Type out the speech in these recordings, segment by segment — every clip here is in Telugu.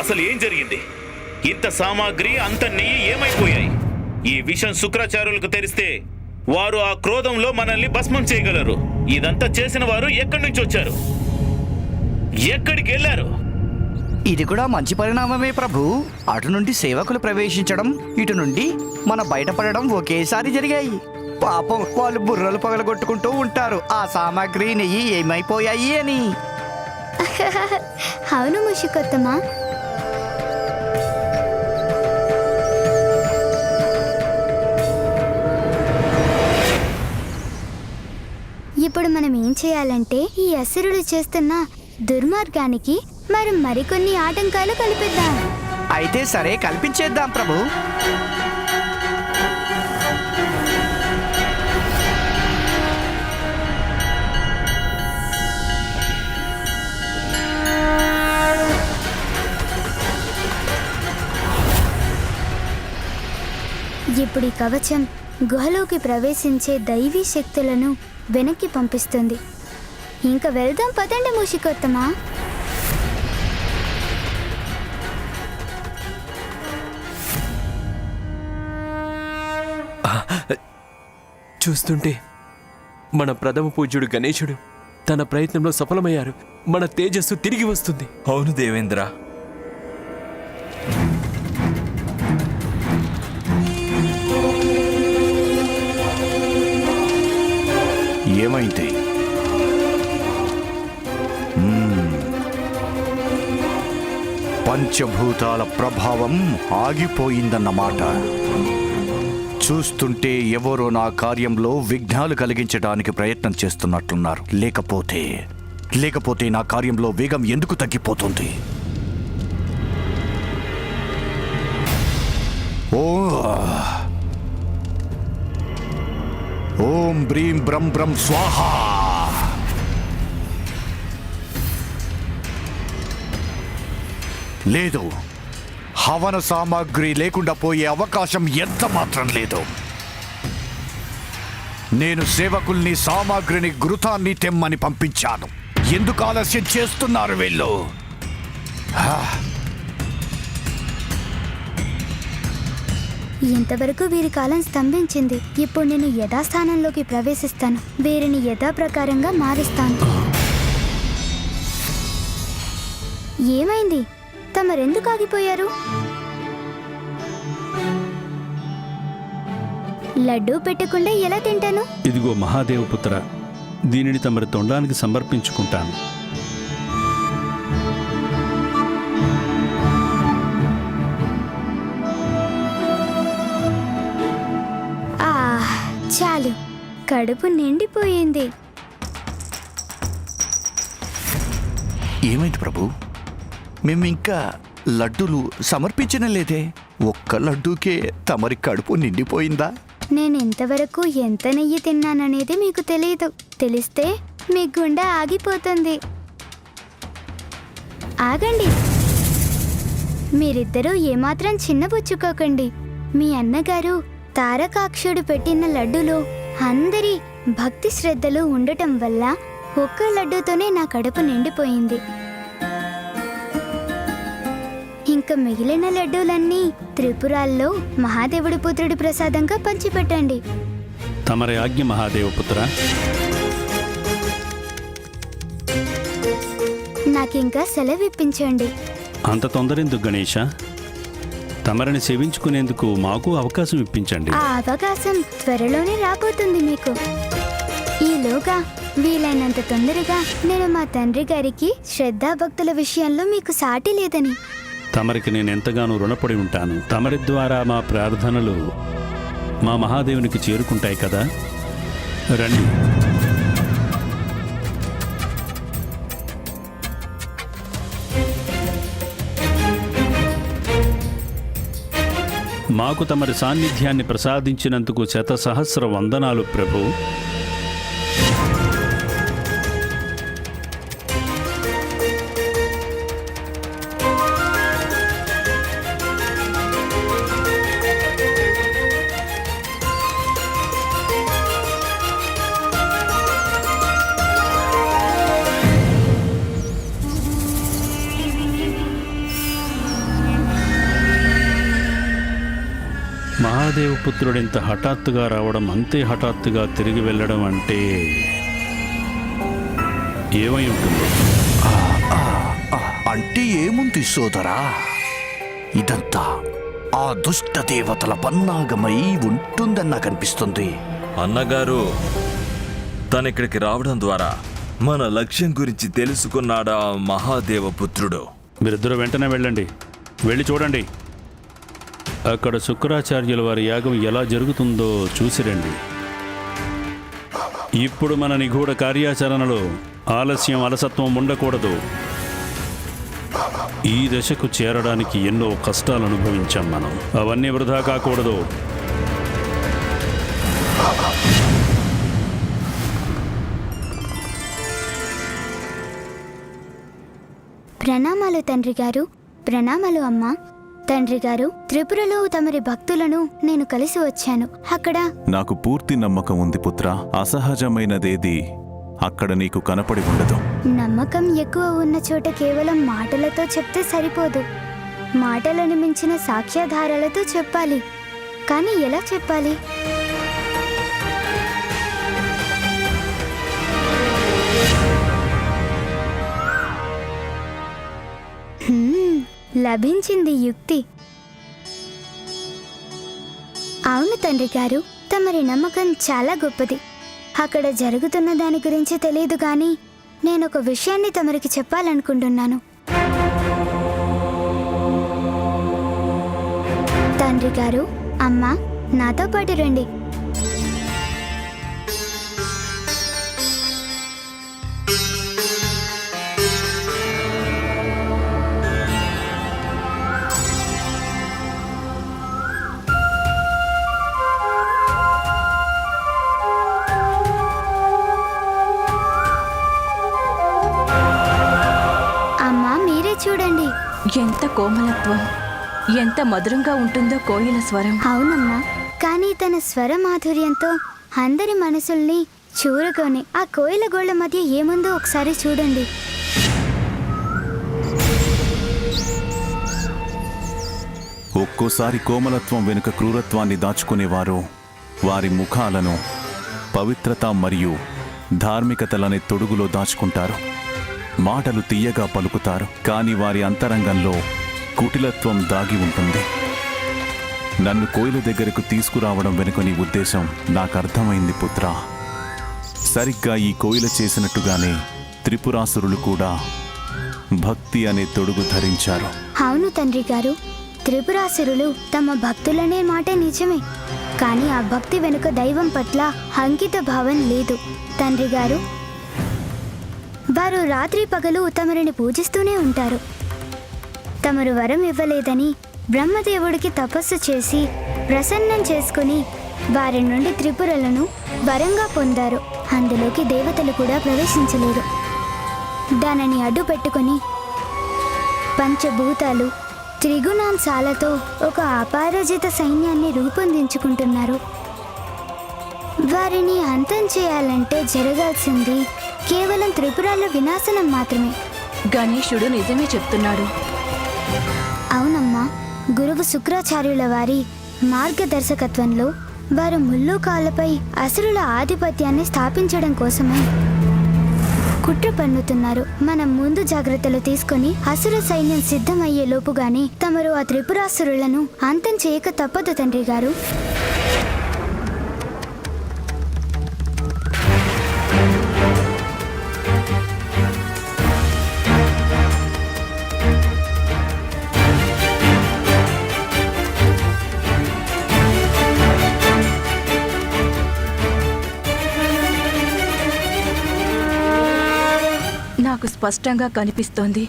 అసలు ఏం జరిగింది? ఇంత సామాగ్రి, అంత నెయ్యి ఏమైపోయాయి? ఈ విషయం శుక్రాచార్యులకు తెలిస్తే వారు ఆ క్రోధంలో మనల్ని భస్మం చేయగలరు. ఇదంతా చేసిన వారు ఎక్కడి నుంచి వచ్చారు? ఎక్కడికి వెళ్ళారు? ఇది కూడా మంచి పరిణామమే ప్రభు. అటు నుండి సేవకులు ప్రవేశించడం, ఇటు నుండి మన బయటపడడం ఒకేసారి జరిగాయి. పాపం వాళ్ళు బుర్రలు పగలగొట్టుకుంటూ ఉంటారు ఆ సామాగ్రి నెయ్యి ఏమైపోయాయి అని. అవును ముషికొత్తమా, ఇప్పుడు మనం ఏం చేయాలంటే ఈ అసురులు చేస్తున్న దుర్మార్గానికి మరికొన్ని ఆటంకాలు కల్పిద్దాం. అయితే సరే, కల్పించేద్దాం ప్రభు. ఇప్పుడు ఈ కవచం గుహలోకి ప్రవేశించే దైవీ శక్తులను వెనక్కి పంపిస్తుంది. ఇంకా వెళ్దాం పదండి ముషికొత్తమా. చూస్తుంటే మన ప్రథమ పూజ్యుడు గణేశుడు తన ప్రయత్నంలో సఫలమయ్యారు. మన తేజస్సు తిరిగి వస్తుంది. అవును దేవేంద్ర. ఏమైంది? పంచభూతాల ప్రభావం ఆగిపోయిందన్నమాట. చూస్తుంటే ఎవరో నా కార్యంలో విఘ్నాలు కలిగించడానికి ప్రయత్నం చేస్తున్నట్లున్నారు. లేకపోతే నా కార్యంలో వేగం ఎందుకు తగ్గిపోతుంది? ఓం బ్రీం బ్రం బ్రం స్వాహా. లేదు, హవన సామాగ్రి లేకుండా పోయే అవకాశం ఎంత మాత్రం లేదు. నేను సేవకుల్ని సామాగ్రిని ఘృతాన్ని తెమ్మని పంపించాను. ఎందుకు ఆలస్యం చేస్తున్నారు వీళ్ళు? ఇంతవరకు వీరి కాలం స్తంభించింది. ఇప్పుడు నేను యథాస్థానంలోకి ప్రవేశిస్తాను. వీరిని యథాప్రకారంగా మారుస్తాను. ఏమైంది? తమరెందుకు ఆగిపోయారు? లడ్డూ పెట్టకుండా ఎలా తింటాను? ఇదిగో మహాదేవపుత్ర, దీనిని తమరి తొండానికి సమర్పించుకుంటాను. చాలు, కడుపు నిండిపోయింది. ఏమైంది ప్రభు? మేము ఇంకా లడ్డూలు సమర్పించిన లేదే. ఒక్క లడ్డూకే తమరి కడుపు నిండిపోయిందా? నేను ఇంతవరకు ఎంత నెయ్యి తిన్నాననేది మీకు తెలియదు. తెలిస్తే మీ గుండె ఆగిపోతుంది. ఆగండి, మీరిద్దరూ ఏమాత్రం చిన్నబుచ్చుకోకండి. మీ అన్నగారు తారకాక్షుడు పెట్టిన లడ్డూలో అందరి భక్తి శ్రద్ధలు ఉండటం వల్ల ఒక్క లడ్డూతోనే నా కడుపు నిండిపోయింది. ఇంకా మిగిలిన లడ్డూలన్నీ త్రిపురాల్లో మహాదేవుడి పుత్రుడి ప్రసాదంగా పంచిపెట్టండి. తమరి ఆజ్ఞ మహాదేవపుత్ర. నాకింకా సెలవిప్పించండి. అంత తొందరెందుకు గణేష? తమరిని సేవించుకునేందుకు మాకు అవకాశం ఇప్పించండి. ఆ అవకాశం త్వరలోనే రాబోతుంది మీకు. ఈలోగా వీలైనంత తొందరగా నేను మా తండ్రి గారికి శ్రద్ధాభక్తుల విషయంలో మీకు సాటి లేదని. తమరికి నేను ఎంతగానో రుణపడి ఉంటాను. తమరి ద్వారా మా ప్రార్థనలు మా మహాదేవునికి చేరుకుంటాయి కదా. రండి. మాకు తమరి సాన్నిధ్యాన్ని ప్రసాదించినందుకు శతసహస్ర వందనాలు ప్రభు. మహాదేవపుత్రుడు ఇంత హఠాత్తుగా రావడం, అంతే హఠాత్తుగా తిరిగి వెళ్ళడం అంటే ఏమై ఉంటుంది? అంటే ఏముంది సోదరా, ఇదంతా ఆ దుష్ట దేవతల పన్నాగమై ఉంటుందని నాకు అనిపిస్తుంది. అన్నగారు తనిక్కడికి రావడం ద్వారా మన లక్ష్యం గురించి తెలుసుకున్నాడా ఆ మహాదేవపుత్రుడు. మీరిద్దరూ వెంటనే వెళ్ళండి, వెళ్ళి చూడండి. అక్కడ శుక్రాచార్యుల వారి యాగం ఎలా జరుగుతుందో చూసిరండి. ఇప్పుడు మన నిగూఢ కార్యాచరణలో ఆలస్యం, అలసత్వం ఉండకూడదు. ఈ దశకు చేరడానికి ఎన్నో కష్టాలు అనుభవించాం మనం, అవన్నీ వృధా కాకూడదు. ప్రణామాలు తండ్రి గారు. ప్రణామాలు అమ్మా. తండ్రి గారు, త్రిపురలో తమరి భక్తులను నేను కలిసి వచ్చాను. అక్కడ నాకు పూర్తి నమ్మకం ఉంది పుత్ర. అసహజమైనదేది అక్కడ నీకు కనపడి ఉండదు. నమ్మకం ఎక్కువ ఉన్న చోట కేవలం మాటలతో చెప్తే సరిపోదు. మాటలను మించిన సాక్ష్యాధారాలతో చెప్పాలి. కానీ ఎలా చెప్పాలి? లభించింది యుక్తి. అవును తండ్రి గారు, తమరి నమ్మకం చాలా గొప్పది. అక్కడ జరుగుతున్న దాని గురించి తెలియదు కానీ నేను ఒక విషయాన్ని తమరికి చెప్పాలనుకుంటున్నాను. తండ్రి గారు, అమ్మా, నాతో పాటు రండి. అమ్మా, మీరే చూడండి. ఎంత కోమలత్వం, ఎంత మధురంగా ఉంటుందో కోయిల స్వరం. అవునమ్మా, కానీ తన స్వర మాధుర్యంతో అందరి మనసుల్ని చూరుకొని ఆ కోయిల గోళ్ల మధ్య ఏముందో ఒకసారి చూడండి. ఒక్కోసారి కోమలత్వం వెనుక క్రూరత్వాన్ని దాచుకునేవారు వారి ముఖాలను పవిత్రత మరియు ధార్మికతలనే తొడుగులో దాచుకుంటారు. మాటలు తీయగా పలుకుతారు, కానీ వారి అంతరంగంలో కుటిలత్వం దాగి ఉంటుంది. నన్ను కోయిల దగ్గరకు తీసుకురావడం వెనుక నీ ఉద్దేశం నాకు అర్థమైంది పుత్ర. సరిగ్గా ఈ కోయిల చేసినట్టుగానే త్రిపురాసురులు కూడా భక్తి అనే తొడుగు ధరించారు. అవును తండ్రి గారు, త్రిపురాసురులు తమ భక్తులనే మాట నిజమే, కానీ ఆ భక్తి వెనుక దైవం పట్ల అంకిత భావం లేదు. తండ్రి గారు, వారు రాత్రి పగలు తమరిని పూజిస్తూనే ఉంటారు. తమరు వరం ఇవ్వలేదని బ్రహ్మదేవుడికి తపస్సు చేసి ప్రసన్నం చేసుకుని వారి నుండి త్రిపురలను వరంగా పొందారు. అందులోకి దేవతలు కూడా ప్రవేశించలేరు. దానిని అడ్డు పెట్టుకుని పంచభూతాలు త్రిగుణాంశాలతో ఒక అపారజిత సైన్యాన్ని రూపొందించుకుంటున్నారు. వారిని అంతం చేయాలంటే జరగాల్సింది కేవలం త్రిపురాల వినాశనం మాత్రమే. గణేశుడు నిజమే చెప్తున్నాడు. అవునమ్మా, గురువు శుక్రాచార్యుల వారి మార్గదర్శకత్వంలో వారు ముల్లోకాలపై అసురుల ఆధిపత్యాన్ని స్థాపించడం కోసమే కుట్ర పన్నుతున్నారు. మనం ముందు జాగ్రత్తలు తీసుకొని అసుర సైన్యం సిద్ధమయ్యే లోపుగానే తమరు ఆ త్రిపురాసురులను అంతం చేయక తప్పదు తండ్రి గారు. నాకు స్పష్టంగా కనిపిస్తోంది,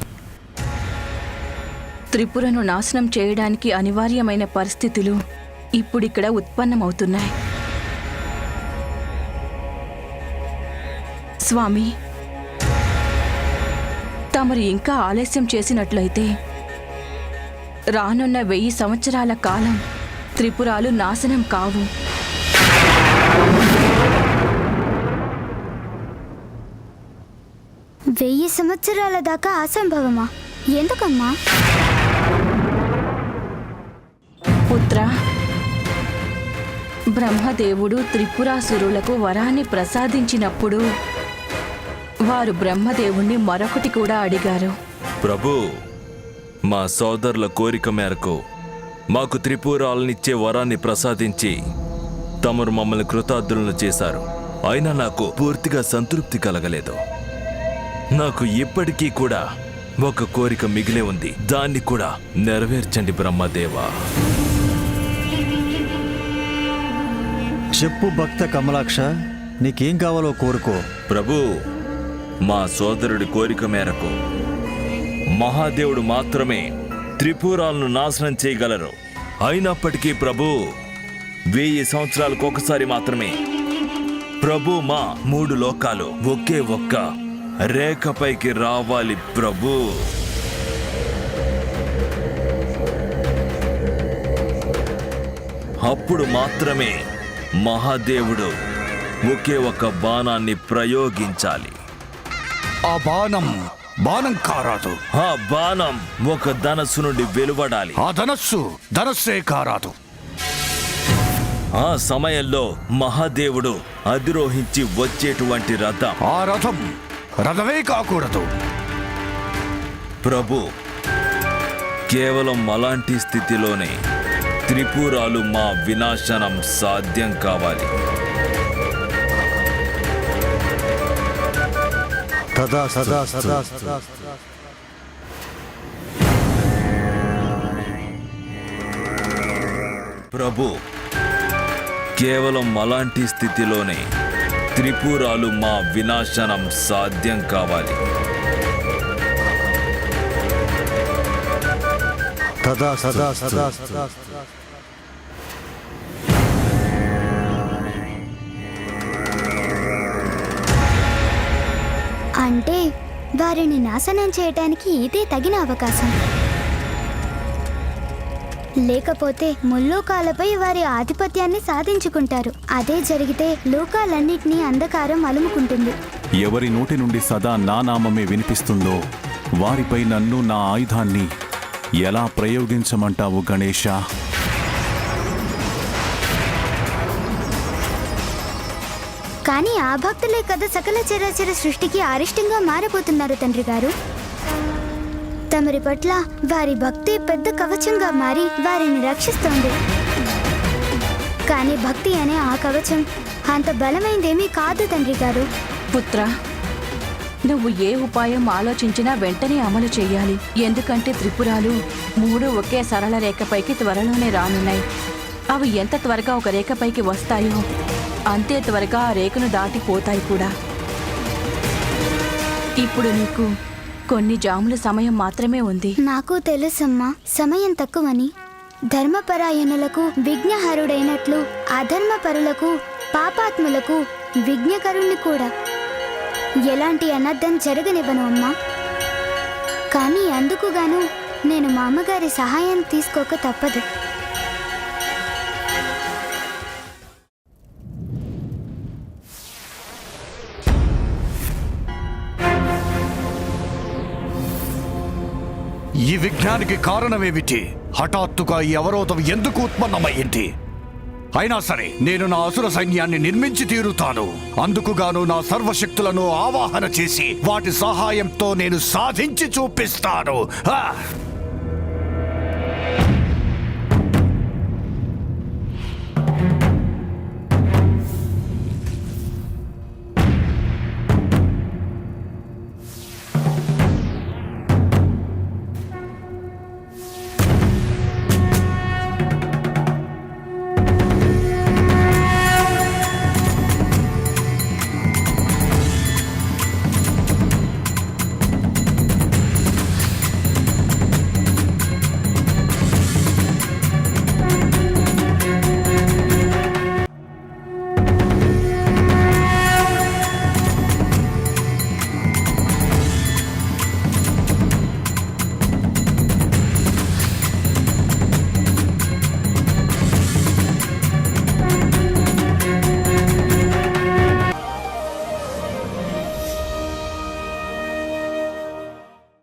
త్రిపురను నాశనం చేయడానికి అనివార్యమైన పరిస్థితులు ఇప్పుడిక్కడ ఉత్పన్నమవుతున్నాయి. స్వామి, తమరు ఇంకా ఆలస్యం చేసినట్లయితే రానున్న 1000 సంవత్సరాల కాలం త్రిపురాలు నాశనం కావు. వెయ్యి సంవత్సరాల దాకా అసంభవమా? ఎందుకమ్మా? పుత్ర, బ్రహ్మదేవుడు త్రిపురాసురులకు వరాన్ని ప్రసాదించినప్పుడు వారు బ్రహ్మదేవుణ్ణి మరొకటి కూడా అడిగారు. ప్రభు, మా సోదరుల కోరిక మేరకు మాకు త్రిపురాలనిచ్చే వరాన్ని ప్రసాదించి తమరు మమ్మల్ని కృతార్థులను చేశారు. అయినా నాకు పూర్తిగా సంతృప్తి కలగలేదు. నాకు ఇప్పటికీ కూడా ఒక కోరిక మిగిలే ఉంది. దాన్ని కూడా నెరవేర్చండి బ్రహ్మదేవా. చెప్పు భక్త కమలాక్ష, నీకేం కావాలో కోరుకో. ప్రభు, మా సోదరుడి కోరిక మేరకు మహాదేవుడు మాత్రమే త్రిపురాలను నాశనం చేయగలరు. అయినప్పటికీ ప్రభు, 1000 సంవత్సరాలకు ఒకసారి మాత్రమే ప్రభు మా 3 లోకాలు ఒకే ఒక్క రేఖపైకి రావాలి ప్రభు. అప్పుడు మాత్రమే మహాదేవుడు ఒకే ఒక బాణాన్ని ప్రయోగించాలి. ఆ బాణం కారాదు. ఆ బాణం ఒక ధనస్సు నుండి వెలువడాలి. ఆ ధనస్సే కారాదు. ఆ సమయంలో మహాదేవుడు అధిరోహించి వచ్చేటువంటి రథం. ఆ రథమే కాకూడదు. ప్రభు, కేవలం అలాంటి స్థితిలోనే త్రిపురాలు మా వినాశనం సాధ్యం కావాలి. సదా సదా సదా సదా. ప్రభు, కేవలం అలాంటి స్థితిలోనే త్రిపురాలు మా వినాశనం సాధ్యం కావాలి. సదా సదా సదా సదా. అంటే వారిని నాశనం చేయటానికి ఇదే తగిన అవకాశం. లేకపోతే ముల్లోకాలపై వారి ఆధిపత్యాన్ని సాధించుకుంటారు. అదే జరిగితే లోకాలన్నిటినీ అంధకారం అలుముకుంటుంది. ఎవరి నోటి నుండి సదా నా నామమే వినిపిస్తుందో వారిపై నన్ను, నా ఆయుధాన్ని ఎలా ప్రయోగించమంటావు గణేశ? కానీ ఆ భక్తులే కదా సకల చరాచర సృష్టికి అరిష్టంగా మారబోతున్నారు తండ్రి గారు. తమరి పట్ల వారి భక్తి పెద్ద కవచంగా మారి వారిని రక్షిస్తోంది. కానీ భక్తి అనే ఆ కవచం అంత బలమైందేమీ కాదు తండ్రి గారు. పుత్ర, నువ్వు ఏ ఉపాయం ఆలోచించినా వెంటనే అమలు చెయ్యాలి. ఎందుకంటే త్రిపురాలు 3 ఒకే సరళ రేఖపైకి త్వరలోనే రానున్నాయి. అవి ఎంత త్వరగా ఒక రేఖపైకి వస్తాయో అంతే త్వరగా ఆ రేఖను దాటిపోతాయి కూడా. ఇప్పుడు నీకు కొన్ని జాముల సమయం మాత్రమే ఉంది. నాకు తెలుసమ్మా, సమయం తక్కువని. ధర్మపరాయణులకు విఘ్నహరుడైనట్లు అధర్మపరులకు, పాపాత్ములకు విఘ్నకరుణ్ణి కూడా. ఎలాంటి అనర్థం జరగనివ్వను అమ్మా. కానీ అందుకుగాను నేను మా అమ్మగారి సహాయం తీసుకోక తప్పదు. ఈ విఘ్నానికి కారణమేమిటి? హఠాత్తుగా ఈ అవరోధం ఎందుకు ఉత్పన్నమయ్యింది? అయినా సరే నేను నా అసుర సైన్యాన్ని నిర్మించి తీరుతాను. అందుకుగాను నా సర్వశక్తులను ఆవాహన చేసి వాటి సహాయంతో నేను సాధించి చూపిస్తాను.